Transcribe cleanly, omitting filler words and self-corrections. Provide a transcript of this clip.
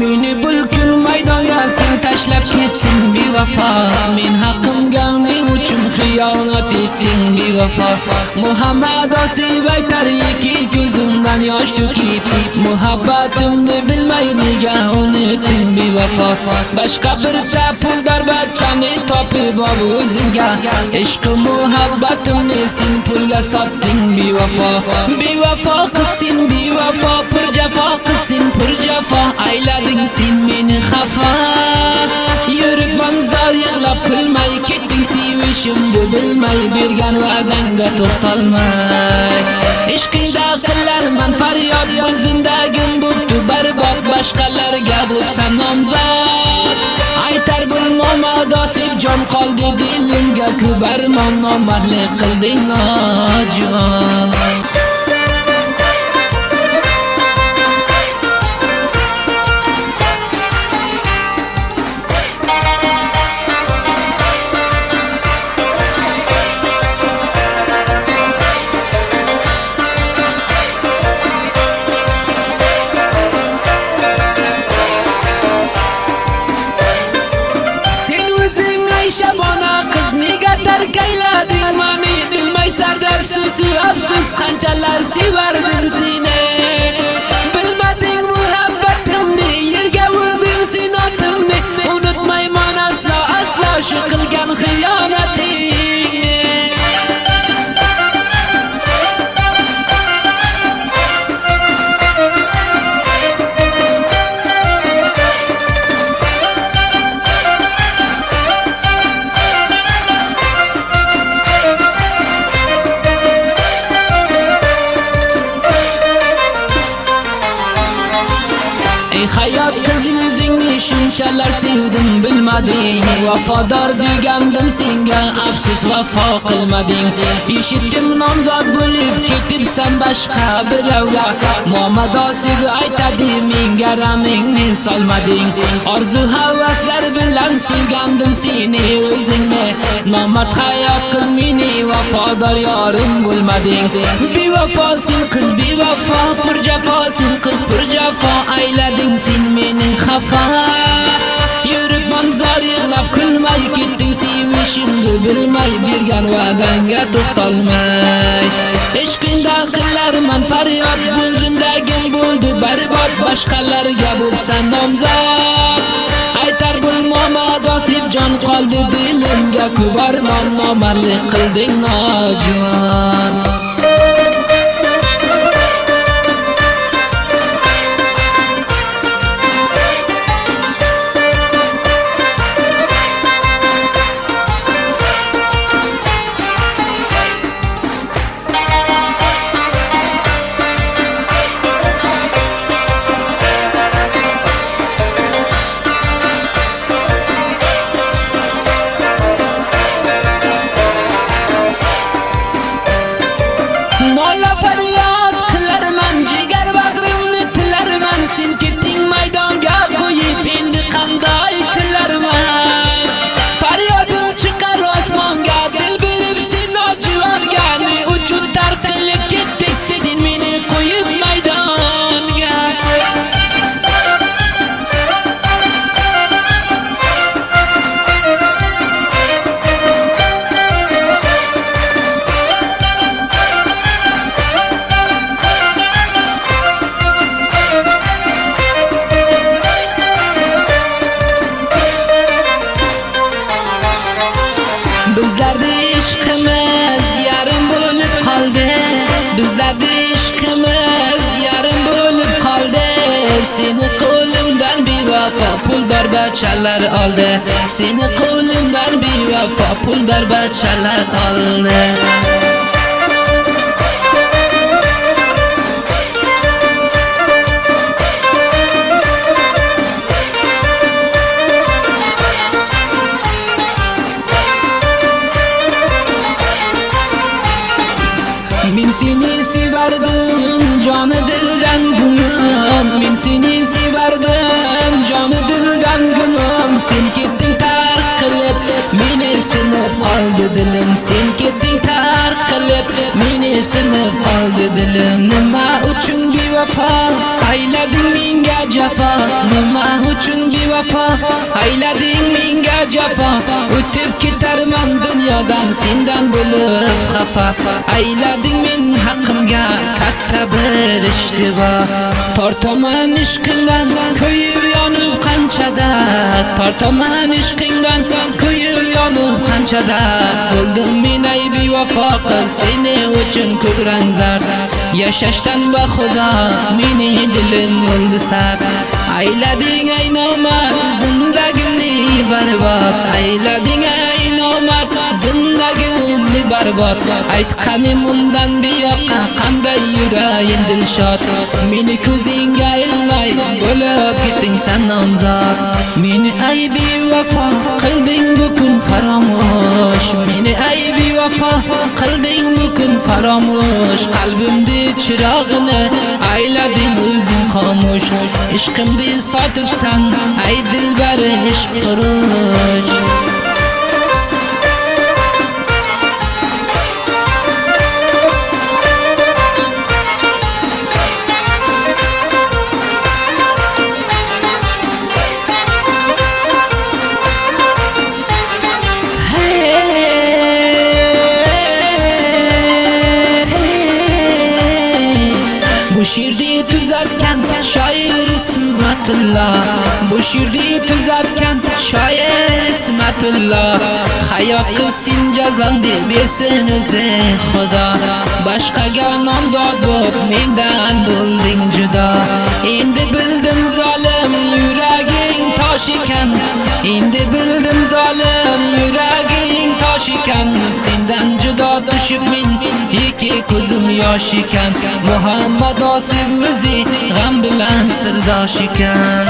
Meni bulkul maydonga sen tashlab ketding bevafo. Men haqqimga uning uchun xiyonat etding bevafo. Muhammad Osif aytarki ko'zimdan yosh to'kib, muhabbatimni bilmay nega unutding bevafo. Boshqa birda puldor bachani topib ol o'zingga, ishq muhabbatimni sen pulga sotding bevafo. Bevafo qilsin bevafo, pir jafo qilsin pir jafo, aylading sen meni xafa. Yurib manzar yig'lab kulmay ketding, sevishimni bilmay bergan va'dangga to'xtalmay. Ishqingda qilarman faryod, o'zindagim bo'pti barbod, boshqalarga bo'psan nomzod. Aytar Muhammad Osif jon qoldi dilimga kubarmon, nomardlik qilding nojon. Shabona qiz nega tarkaylading meni, bilmaysan afsusu afsus qanchalar sevarding seni. Bilmading muhabbatimni, yerga urding sen otimni, unutmayman aslo aslo shu qilgan xiyonatingni. Hayot qizim o'zingni shunchalar sevdim bilmading, vafodor degandim senga afsus vafo qilmading. Eshitdim nomzod bo'lib ketibsan boshqa birovga, Muhammad Osif aytadi menga ramingni solmading. Orzu havaslar bilan sevgandim seni o'zingni, nomard hayot qiz meni vafodor yorim bo'lmading. Bevafosin qiz bevafo, pir jafosin qiz pir jafo, aylading sen meni xafa. Yurib manzar yig'lab kulmay ketding, sevishimni bilmay bergan va'dangga to'xtalmay. Ishqingda qilarman faryod, o'zindagim bo'ldi barbod, boshqalarga bo'psan nomzod. Aytar Muhammad Osif jon qoldi dilimga kubarmon, nomardlik qilding nojon. Nola faryod qilarman, jigar bag'rimni tilarman, sen ketding maydonga qo'yib endi qanday qilarman. Faryodim chiqar osmonga, dil berib sen nojivorga, ne uchun tark qilib ketding sen meni qo'yib maydonga. Bizlarda ishqimiz yarim bo'lib qoldi, bizlarda ishqimiz yarim bo'lib qoldi. Seni qo'limdan bevafo puldor bachalar oldi, seni qo'limdan bevafo puldor bachalar oldi. Men seni sevardim joni dildan gunom, men seni sevardim joni dildan gunom. Sen ketding tark qilib, meni sinib qoldi dilim, sen ketding tark qilib, meni sinib qoldi dilim. Nima uchun bevafo aylading menga jafo? Nima uchun bevafo aylading menga jafo? O'tib ketarman dunyodan sendan bo'lib xafa. Aylading men haqqimga katta bir ishtiboh. Tortaman ishqingdan kuyib yonib qanchada, tortaman ishqingdan kuyib yonib qanchada. Bo'ldim men ay bevafo qiz, seni uchun ko'kran zard. Yashashdan ba xudo meni dilim bo'ldi sar. Aylading ay nomard zindagimni barbod. Aylading ay nomard zindagimni barbod. Aytqanim undan buyoqqa qanday yurayim dilshod. Meni ko'zingga ilmay bo'lib ketding sen nomzod. Meni ay bevafo qilding bugun faromush. Meni ay bevafo qilding bugun faromush. Qalbimda chirog'ini aylading o'zing xomush. Ishqimni sotibsan ay dilbar ishq qurush. Bu şiirni tuzatgan shoir Ismatulloh. Bu şiirni tuzatgan shoir Ismatulloh. Hayotga sen jazong deb bersin o'zi Xudo. Boshqaga nomzod bo'lib mendan bo'lding judo. Endi bildim zolim yuraging tosh ekan. Endi bildim zolim yuraging tosh ekan. Sendan judo tushib men iki ko'zim yosh ekan. Muhammad Osif o'zi g'am bilan sirdosh ekan.